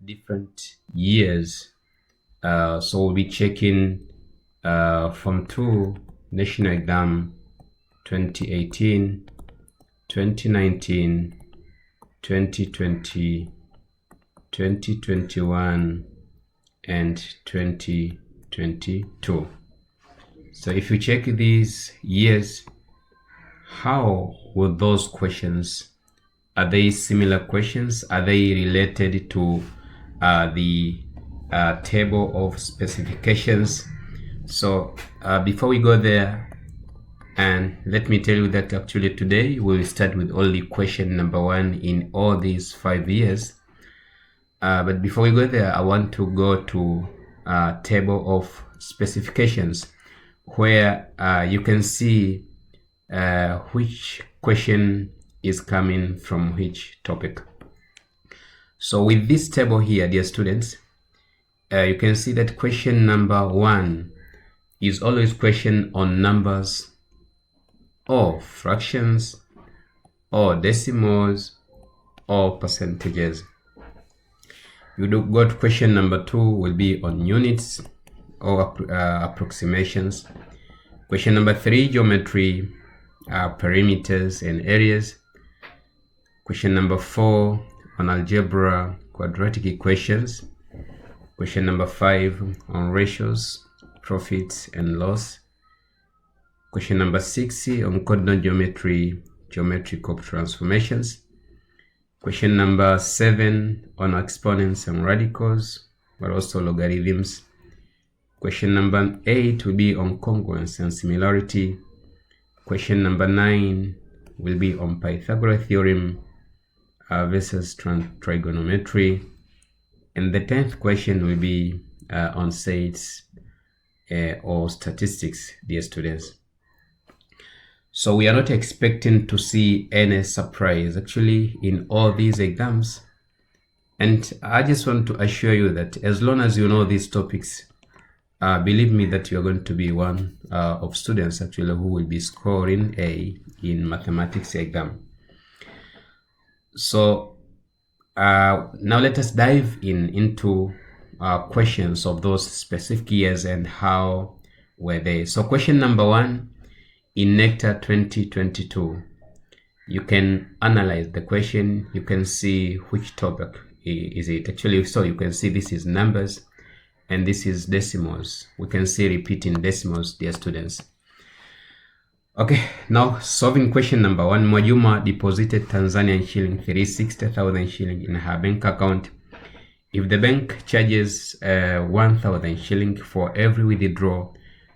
different years. So we'll be checking Form 2 National Exam 2018, 2019, 2020, 2021, and 2022. So if you check these years, how will those questions, are they similar questions? Are they related to the table of specifications? So before we go there, and let me tell you that actually today we'll start with only question number 1 in all these 5 years. But before we go there, I want to go to table of specifications, where you can see which question is coming from which topic. So with this table here, dear students, you can see that question number 1 is always question on numbers or fractions or decimals or percentages. You go to question number 2 will be on units or approximations. Question number 3, geometry, perimeters and areas. Question number 4 on algebra, quadratic equations. Question number 5 on ratios, profits and loss. Question number 6 on coordinate geometry, geometrical transformations. Question number 7 on exponents and radicals, but also logarithms. Question number 8 will be on congruence and similarity. Question number 9 will be on Pythagoras theorem versus trigonometry. And the 10th question will be on sets or statistics, dear students. So we are not expecting to see any surprise actually in all these exams. And I just want to assure you that as long as you know these topics, believe me that you are going to be one of students actually who will be scoring A in mathematics exam. So now let us dive into questions of those specific years and how were they. So question number 1, in NECTA 2022, you can analyze the question, you can see which topic is it actually. So you can see this is numbers and this is decimals. We can see repeating decimals, dear students. Okay, now solving question number 1. Mwajuma deposited Tanzanian shilling 360,000 shilling in her bank account. If the bank charges 1,000 shilling for every withdrawal,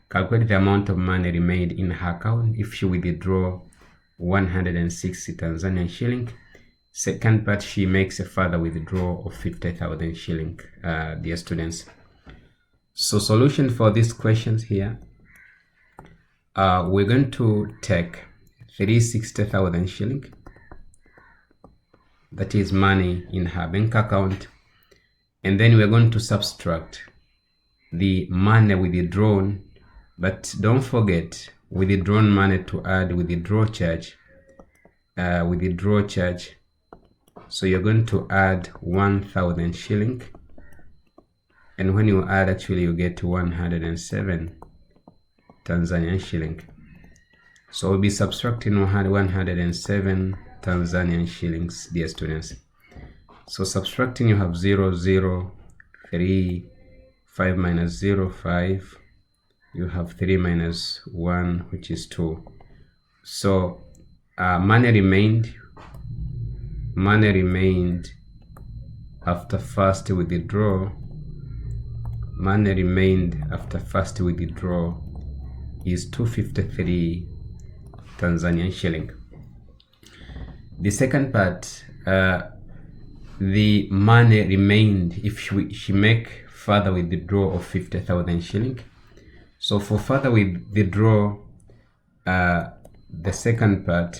calculate the amount of money remained in her account if she withdraw 160 Tanzanian shilling. Second part, she makes a further withdrawal of 50,000 shilling, dear students. So solution for these questions here, we're going to take 360,000 shilling, that is money in her bank account, and then we're going to subtract the money withdrawn. But don't forget withdrawn money to add withdrawal charge. So you're going to add 1,000 shilling, and when you add actually you get 107 Tanzanian shilling. So we'll be subtracting 107 Tanzanian shillings, dear students. So subtracting, you have 0, 0, 3, 5 minus 0, 5. You have 3 minus 1, which is 2. So money remained after first withdrawal. Money remained after first withdrawal is 253 Tanzanian shilling. The second part, the money remained if she make further withdrawal of 50,000 shilling. So for further withdraw, the second part,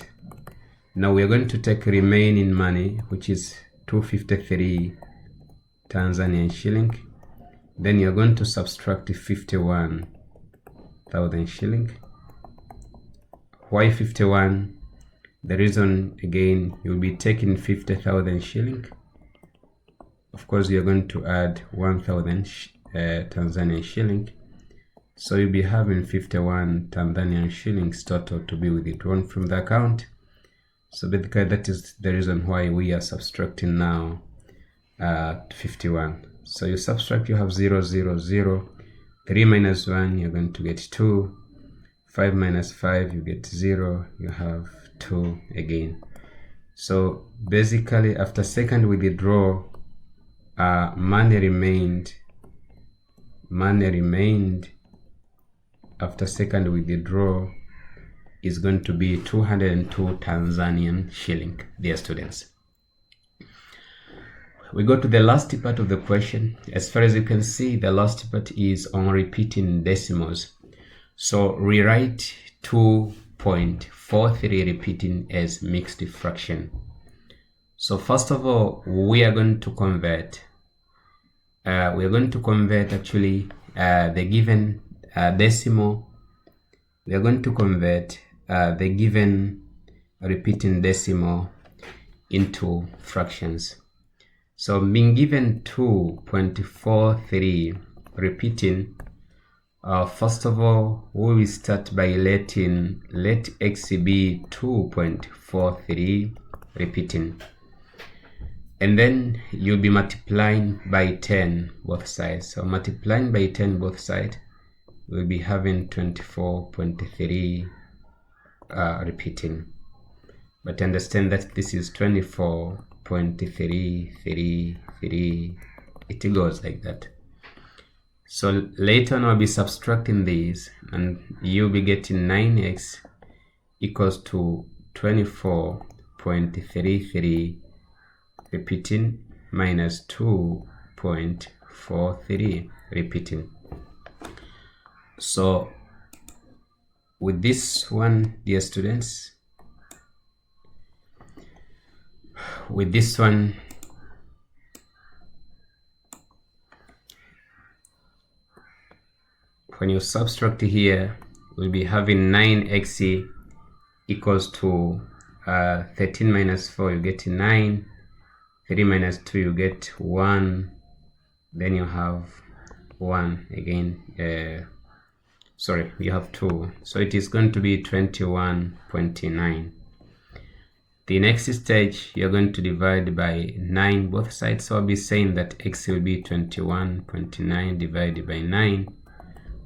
now we are going to take remaining money, which is 253 Tanzanian shilling. Then you're going to subtract 51,000 shilling. Why 51? The reason, again, you'll be taking 50,000 shilling of course you're going to add 1,000 Tanzanian shilling. So you'll be having 51 Tanzanian shillings total to be withdrawn from the account. So basically that is the reason why we are subtracting now 51. So you subtract, you have 0, 0, 0. 3 minus 1, you're going to get 2. 5 minus 5, you get 0. You have 2 again. So basically after second withdraw, money remained after second withdraw is going to be 202 Tanzanian shilling, dear students. We go to the last part of the question. As far as you can see, the last part is on repeating decimals. So rewrite 2.43 repeating as mixed fraction. So first of all, we are going to convert. Actually the given decimal. We are going to convert the given repeating decimal into fractions. So being given 2.43 repeating, first of all, we will start by let x be 2.43 repeating, and then you'll be multiplying by 10 both sides. So multiplying by 10 both sides, we'll be having 24.3 repeating. But understand that this is 24.333. It goes like that. So later on I'll be subtracting these, and you'll be getting 9x equals to 24.33 repeating minus 2.43 repeating. So with this one, dear students, with this one, when you subtract here, we'll be having 9x equals to 13 minus 4, you get 9. 3 minus 2, you get 1. Then you have 1 again. Sorry, you have 2. So it is going to be 21.9. The next stage, you're going to divide by 9 both sides. So I'll be saying that x will be 21.9 divided by 9.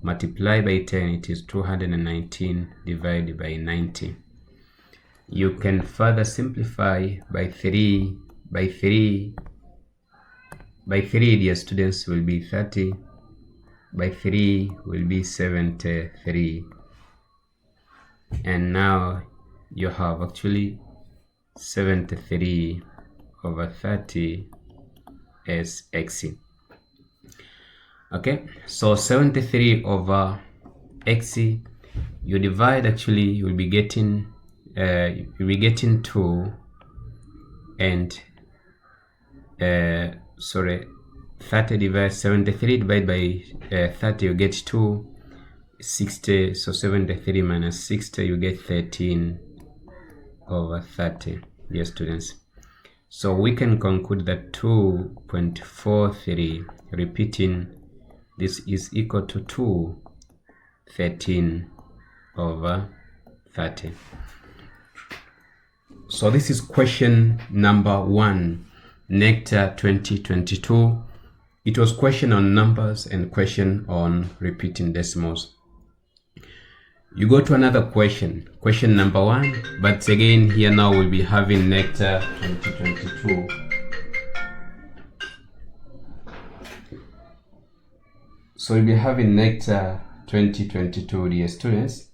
Multiply by 10, it is 219 divided by 90. You can further simplify by 3. By 3, dear students, will be 30. By 3 will be 73. And now you have actually 73 over 30 as x. Okay, so 73 over x, you divide, actually you'll be getting 2 and 30 divided 73 divided by 30, you get 2. 60, so 73 minus 60, you get 13 over 30, dear students. So we can conclude that 2.43 repeating, this is equal to 13 over 30. So this is question number 1, NECTA 2022. It was question on numbers and question on repeating decimals. You go to another question, question number 1, but again here now we'll be having NECTA 2022. So we'll be having NECTA 2022, dear students.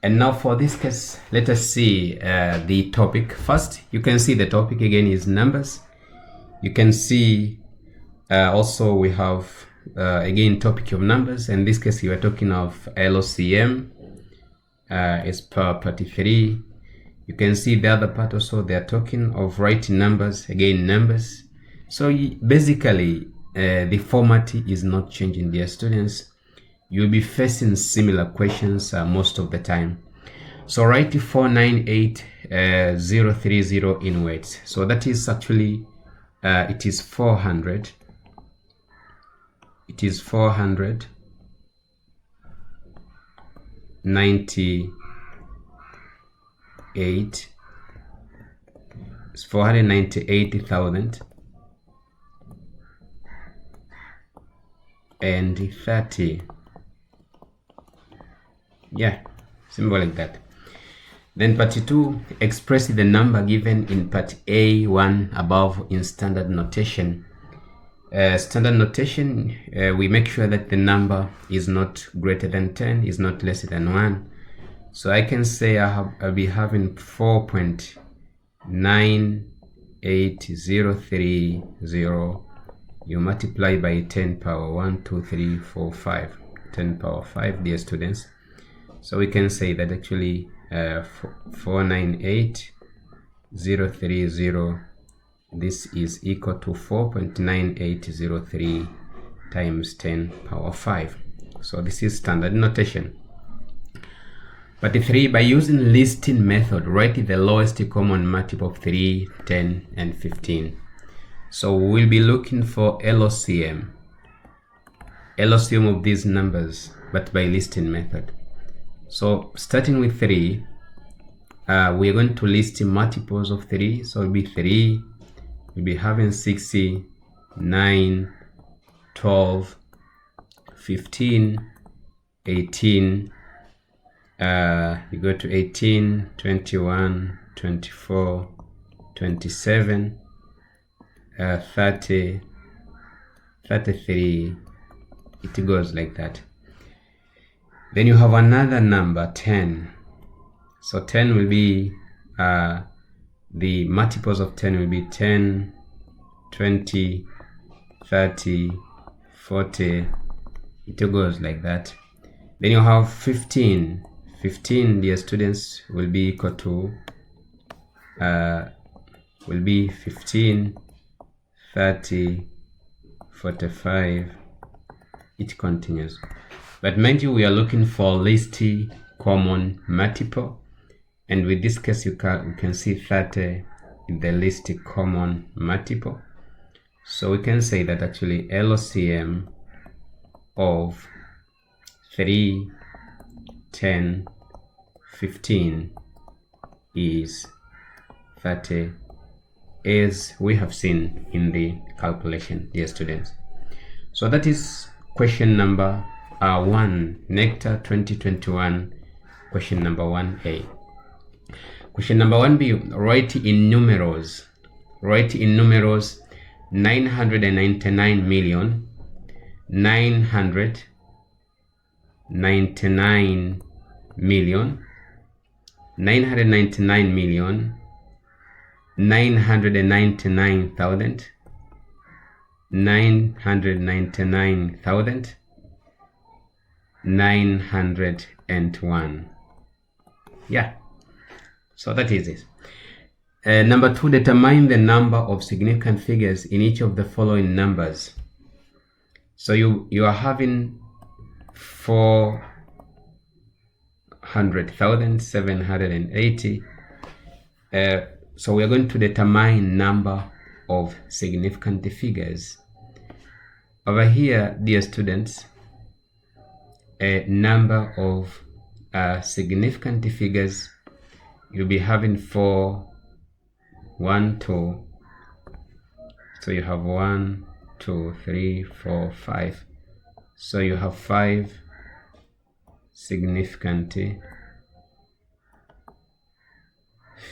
And now for this case, let us see the topic. First, you can see the topic again is numbers. You can see also we have again topic of numbers. In this case, you are talking of LCM as per part 3. You can see the other part also, they are talking of writing numbers, again numbers. So basically the format is not changing, dear students. You'll be facing similar questions most of the time. So write 498030 in words. So that is actually it is 400. It is 498. It's 498,000 and 30. Yeah, simple like that. Then part 2, express the number given in part A1 above in standard notation. Standard notation, we make sure that the number is not greater than 10, is not less than 1. So I can say I'll be having 4.98030. You multiply by 10 power 1, 2, 3, 4, 5. 10 power 5, dear students. So we can say that actually 498,030, this is equal to 4.9803 times 10 power 5. So this is standard notation. Part 3, by using listing method, write the lowest common multiple of 3, 10, and 15. So we'll be looking for LCM of these numbers, but by listing method. So starting with 3, we're going to list multiples of 3. So it'll be 3, we'll be having 6, 9, 12, 15, 18, you go to 18, 21, 24, 27, 30, 33, it goes like that. Then you have another number, 10. So 10 will be, the multiples of 10 will be 10, 20, 30, 40, it goes like that. Then you have 15. 15, dear students, will be equal to, will be 15, 30, 45, it continues. But mind you, we are looking for least common multiple, and with this case you can see 30 in the least common multiple. So we can say that actually LCM of 3, 10, 15 is 30, as we have seen in the calculation, dear students. So that is question number 1, NECTA 2021, question number 1A. Question number 1B, write in numerals. Write in numerals 999,901. Yeah, so that is it. Number 2, determine the number of significant figures in each of the following numbers. So you are having 400,780. So we are going to determine number of significant figures. Over here, dear students, a number of significant figures, you'll be having 4, 1, 2. So you have 1, 2, 3, 4, 5. So you have 5 significant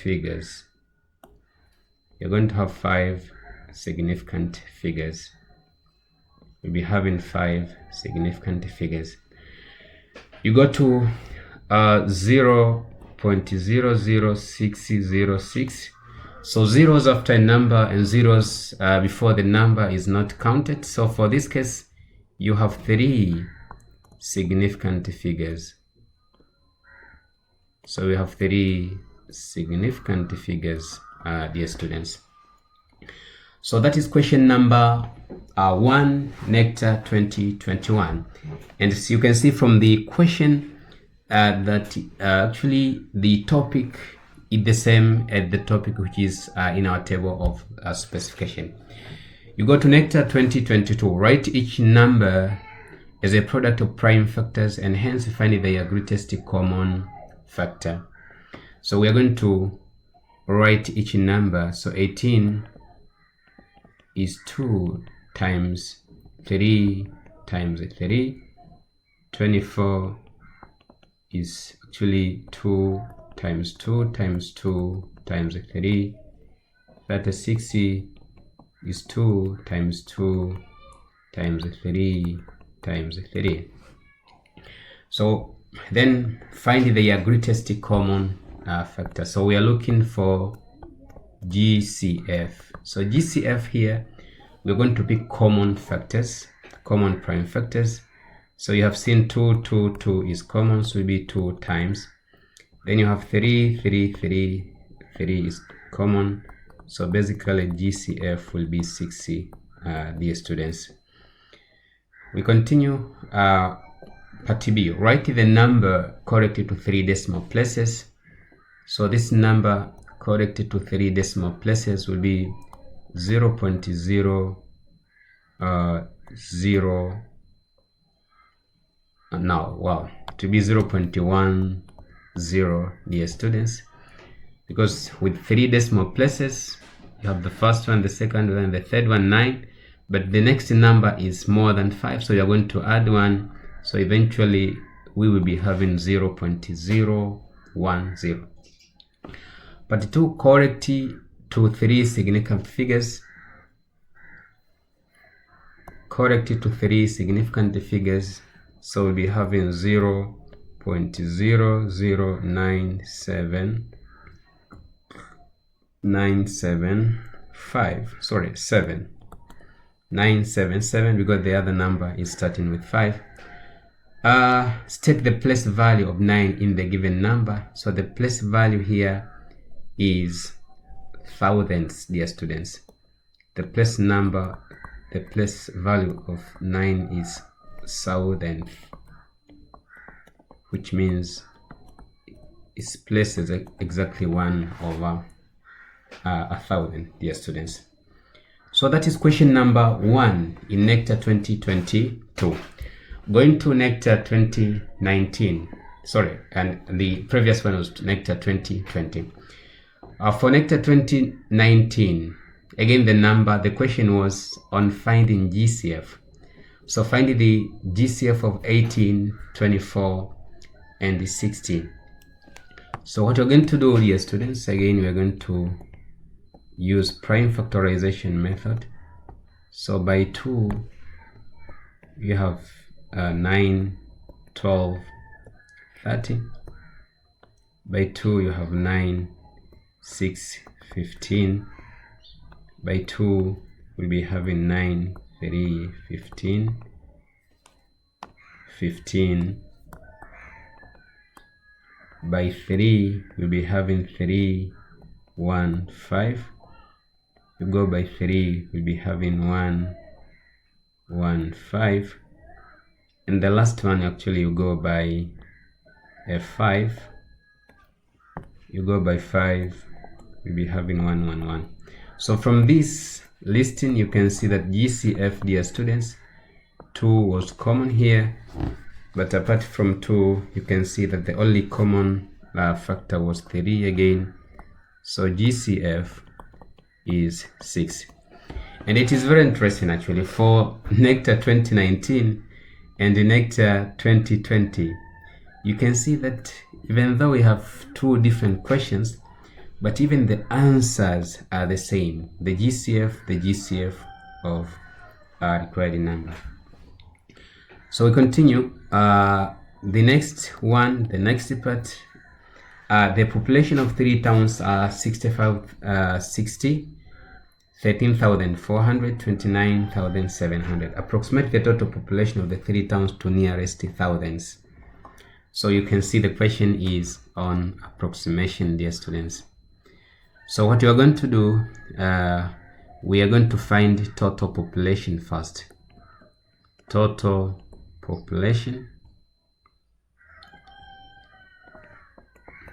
figures. You're going to have 5 significant figures. You'll be having 5 significant figures. You go to 0.00606. So zeros after a number and zeros before the number is not counted. So for this case, you have 3 significant figures. So we have 3 significant figures, dear students. So that is question number 1, NECTA 2021. And as you can see from the question that actually the topic is the same as the topic which is in our table of specification. You go to NECTA 2022, write each number as a product of prime factors and hence find their greatest common factor. So we are going to write each number. So 18 is 2 times 3 times 3. 24 is actually 2 times 2 times 2 times 3. 36 is 2 times 2 times 3 times 3. So then find their greatest common factor. So we are looking for GCF. So GCF here, we're going to pick common factors, common prime factors. So you have seen 2, 2, 2 is common, so it will be 2 times. Then you have 3, 3, 3, 3 is common. So basically GCF will be 60, dear students. We continue. Part B, write the number corrected to 3 decimal places. So this number corrected to 3 decimal places will be 0.00 to be 0.10, dear students, because with 3 decimal places you have the first one, the second one, and the third one 9, but the next number is more than 5, so you're going to add 1, so eventually we will be having 0.010. But 2, correct to 3 significant figures. Correct to 3 significant figures, so we'll be having 977, because the other number is starting with 5. State the place value of 9 in the given number. So the place value here is thousands, dear students. The place value of 9 is thousand, which means its place is exactly 1 over 1,000, dear students. So that is question number 1 in NECTA 2022. Going to NECTA 2019, and the previous one was NECTA 2020. For NECTA 2019, again the question was on finding GCF. So find the GCF of 18, 24, and 16. So what we're going to do, dear students, again we're going to use prime factorization method. So by 2 you have 9, 12, 30. By 2 you have 9, 6, 15. By 2 we'll be having 9, 3, 15, 15. By 3 we'll be having 3, 1, 5. You go by 3 we'll be having 1, 1, 5. And the last one, actually, you go by 5. You go by 5, you'll be having 1, 1, 1. So from this listing, you can see that GCF, dear students, 2 was common here. But apart from 2, you can see that the only common factor was 3 again. So GCF is 6. And it is very interesting, actually, for NECTA 2019 and the NECTA 2020, you can see that even though we have 2 different questions, but even the answers are the same. The GCF of required number. So we continue. The next part, the population of 3 towns are 13,400, 29,700. Approximate the total population of the 3 towns to nearest thousands. So you can see the question is on approximation, dear students. So what we are going to do, we are going to find total population first. Total population.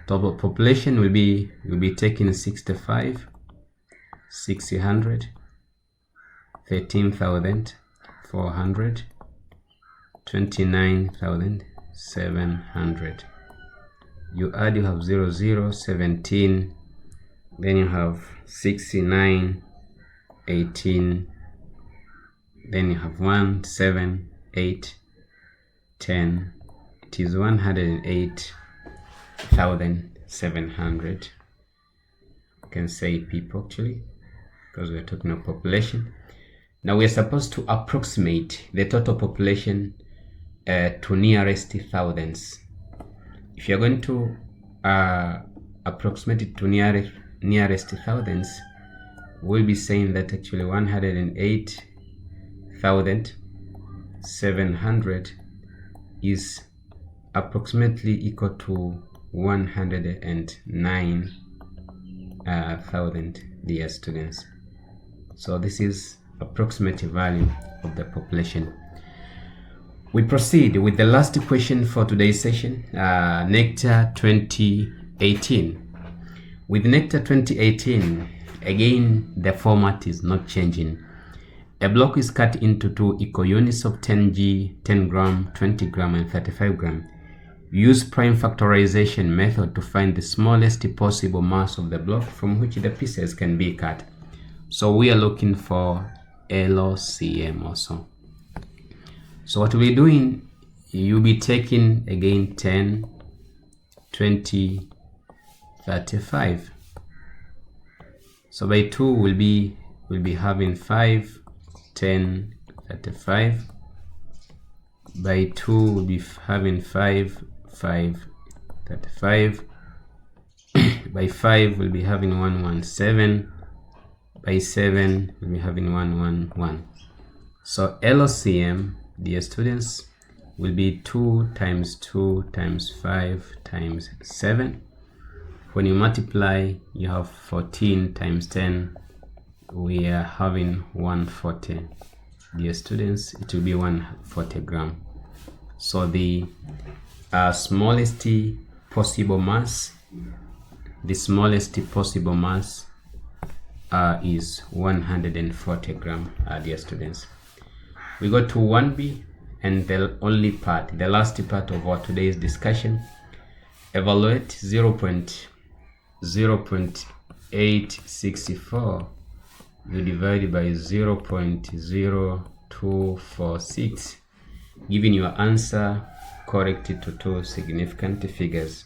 Total population will be taking 65, 600, 13,400, 29,700. You add, you have 0, 0, 17, then you have 69, 18, then you have 1, 7, 8, 10. It is 108,700. You can say people actually, because we're talking about population. Now we're supposed to approximate the total population to nearest thousands. If you're going to approximate it to nearest thousands, we'll be saying that actually 108,700 is approximately equal to 109,000, dear students. So this is approximate value of the population. We proceed with the last question for today's session, NECTA 2018. With NECTA 2018, again, the format is not changing. A block is cut into 2 equal units of 10g, 10 gram, 20 gram, and 35 gram. Use prime factorization method to find the smallest possible mass of the block from which the pieces can be cut. So we are looking for LCM also. So what we'll be doing, you'll be taking again 10, 20, 35. So by 2 we'll be having 5, 10, 35. By 2 we'll be having 5, 5, 35. By 5 we'll be having 117. By 7 we'll be having 111. So LCM, dear students, will be 2 times 2 times 5 times 7. When you multiply, you have 14 times 10. We are having 140. Dear students, it will be 140 gram. So the smallest possible mass, is 140 gram, dear students. We go to 1B, and the only part, the last part of our today's discussion. Evaluate 0.864. You divide by 0.0246, giving your answer corrected to 2 significant figures.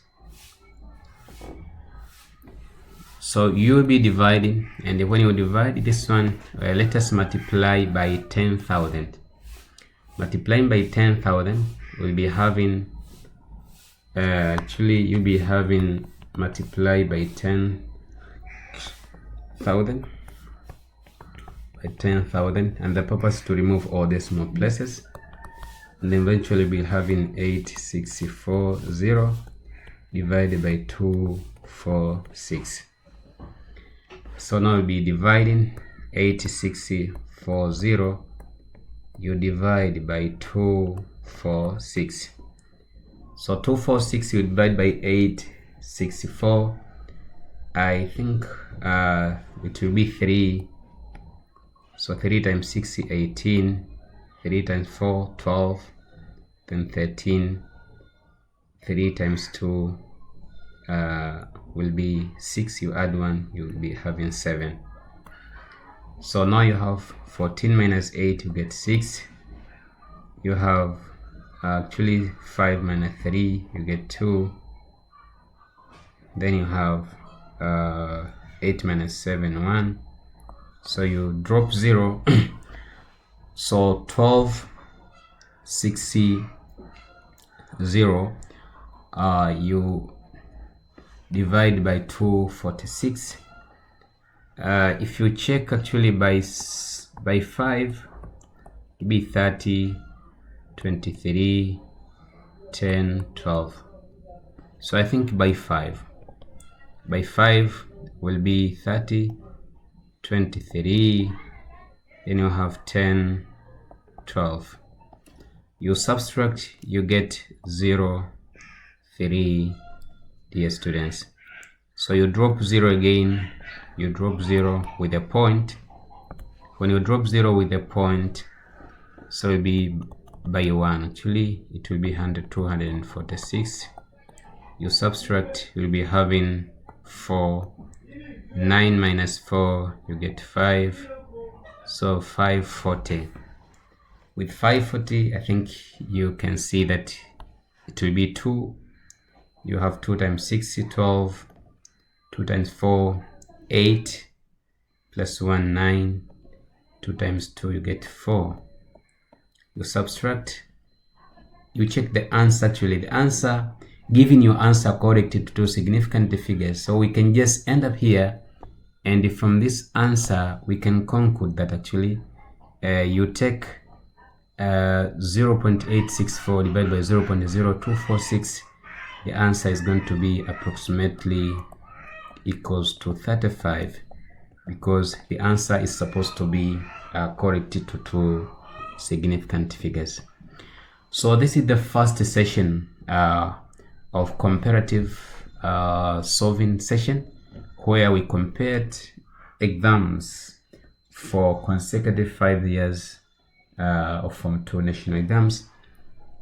So you'll be dividing, and when you divide this one, let us multiply by 10,000. Multiplying by 10,000, we'll be having, actually you'll be having multiply by 10,000. By 10,000, and the purpose to remove all the small places, and then eventually we'll be having 8640 divided by 246. So now we'll be dividing 8640, you divide by 246. So 246 you divide by 864. I think it will be 3. So 3 times 6 is 18, 3 times 4, 12, then 13, 3 times 2 will be 6, you add 1, you'll be having 7. So now you have 14 minus 8, you get 6. You have actually 5 minus 3, you get 2. Then you have 8 minus 7, 1. So you drop 0. So 1260, you divide by 246. If you check actually by 5, it will be 30, 23, 10, 12. So I think by 5 will be 30, 23, then you have 10, 12. You subtract, you get 0, 3, dear students. So you drop 0 again, you drop 0 with a point. when you drop 0 with a point, so it will be by 1. Actually, it will be 246. You subtract, you'll be having 4. 9 minus 4, you get 5. So 540. With 540, I think you can see that it will be 2. You have 2 times 6, 12. 2 times 4, 8. Plus 1, 9. 2 times 2, you get 4. You subtract. You check the answer. Actually, the answer, giving your answer correct to two significant figures. So we can just end up here, and from this answer, we can conclude that actually you take 0.864 divided by 0.0246. The answer is going to be approximately equals to 35, because the answer is supposed to be corrected to two significant figures. So this is the first session of comparative solving session, where we compared exams for consecutive 5 years of Form 2 national exams.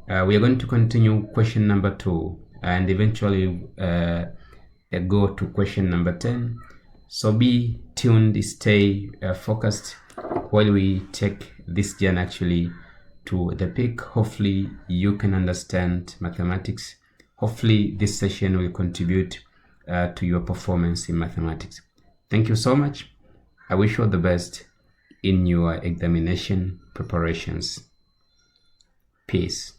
We are going to continue question number 2 and eventually go to question number 10. So be tuned, stay focused while we take this journey actually to the peak. Hopefully you can understand mathematics. Hopefully this session will contribute to your performance in mathematics. Thank you so much. I wish you all the best in your examination preparations. Peace.